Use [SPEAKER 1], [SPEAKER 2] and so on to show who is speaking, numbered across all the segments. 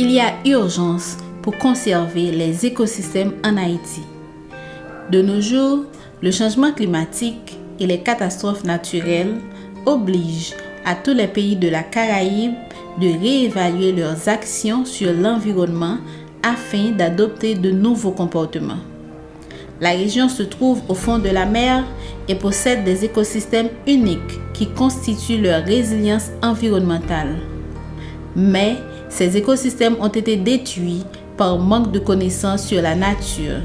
[SPEAKER 1] Il y a urgence pour conserver les écosystèmes en Haïti. De nos jours, le changement climatique et les catastrophes naturelles obligent à tous les pays de la Caraïbe de réévaluer leurs actions sur l'environnement afin d'adopter de nouveaux comportements. La région se trouve au fond de la mer et possède des écosystèmes uniques qui constituent leur résilience environnementale. Mais ces écosystèmes ont été détruits par manque de connaissances sur la nature.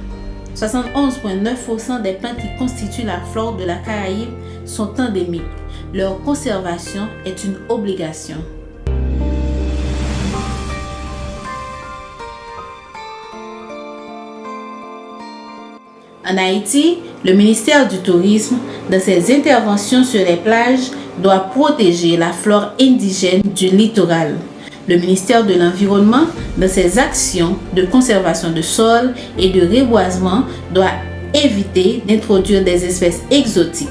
[SPEAKER 1] 71,9% des plantes qui constituent la flore de la Caraïbe sont endémiques. Leur conservation est une obligation. En Haïti, le ministère du Tourisme, dans ses interventions sur les plages, doit protéger la flore indigène du littoral. Le ministère de l'Environnement, dans ses actions de conservation de sol et de reboisement, doit éviter d'introduire des espèces exotiques.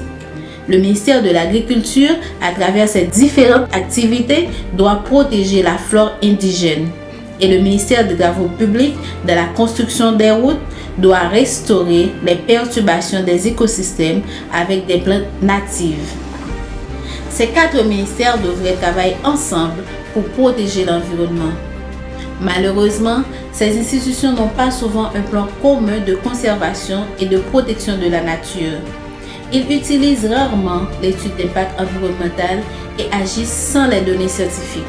[SPEAKER 1] Le ministère de l'Agriculture, à travers ses différentes activités, doit protéger la flore indigène. Et le ministère des Travaux publics, de la construction des routes, doit restaurer les perturbations des écosystèmes avec des plantes natives. Ces 4 ministères devraient travailler ensemble pour protéger l'environnement. Malheureusement, ces institutions n'ont pas souvent un plan commun de conservation et de protection de la nature. Ils utilisent rarement l'étude d'impact environnemental et agissent sans les données scientifiques.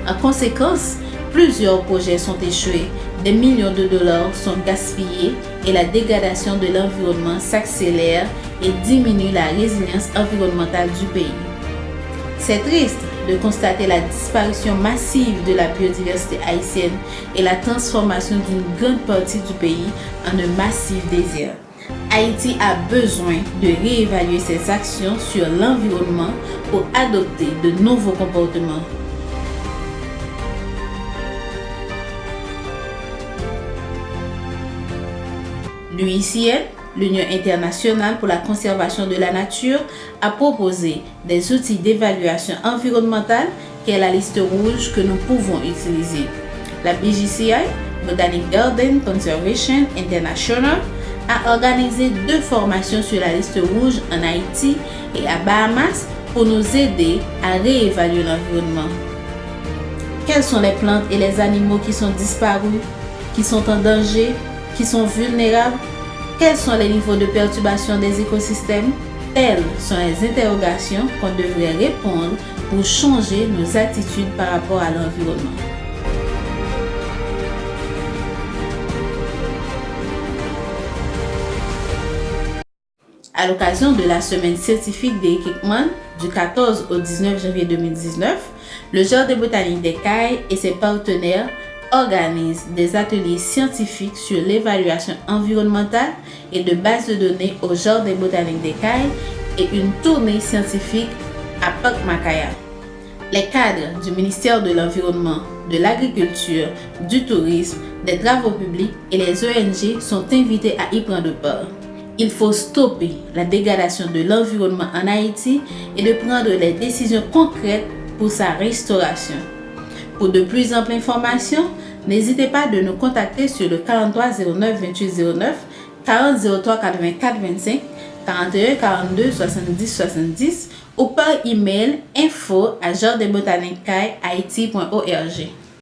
[SPEAKER 1] En conséquence, plusieurs projets sont échoués, des millions de dollars sont gaspillés et la dégradation de l'environnement s'accélère et diminue la résilience environnementale du pays. C'est triste de constater la disparition massive de la biodiversité haïtienne et la transformation d'une grande partie du pays en un massif désert. Haïti a besoin de réévaluer ses actions sur l'environnement pour adopter de nouveaux comportements. L'UICN, l'Union internationale pour la conservation de la nature, a proposé des outils d'évaluation environnementale qui est la liste rouge que nous pouvons utiliser. La BJCI, Botanic Garden Conservation International, a organisé 2 formations sur la liste rouge en Haïti et à Bahamas pour nous aider à réévaluer l'environnement. Quelles sont les plantes et les animaux qui sont disparus, qui sont en danger, qui sont vulnérables? Quels sont les niveaux de perturbation des écosystèmes? Telles sont les interrogations qu'on devrait répondre pour changer nos attitudes par rapport à l'environnement. À l'occasion de la semaine scientifique d'Eric Hickman du 14 au 19 janvier 2019, le Jardin botanique des Cayes et ses partenaires organise des ateliers scientifiques sur l'évaluation environnementale et de base de données au Jardin botanique des Cayes et une tournée scientifique à Parc Macaya. Les cadres du ministère de l'Environnement, de l'Agriculture, du Tourisme, des Travaux publics et les ONG sont invités à y prendre part. Il faut stopper la dégradation de l'environnement en Haïti et de prendre les décisions concrètes pour sa restauration. Pour de plus amples informations, n'hésitez pas de nous contacter sur le 43 09 28 09, 40 03 84 25, 41 42 70 70 ou par email info@jardinbotaniquehaiti.org.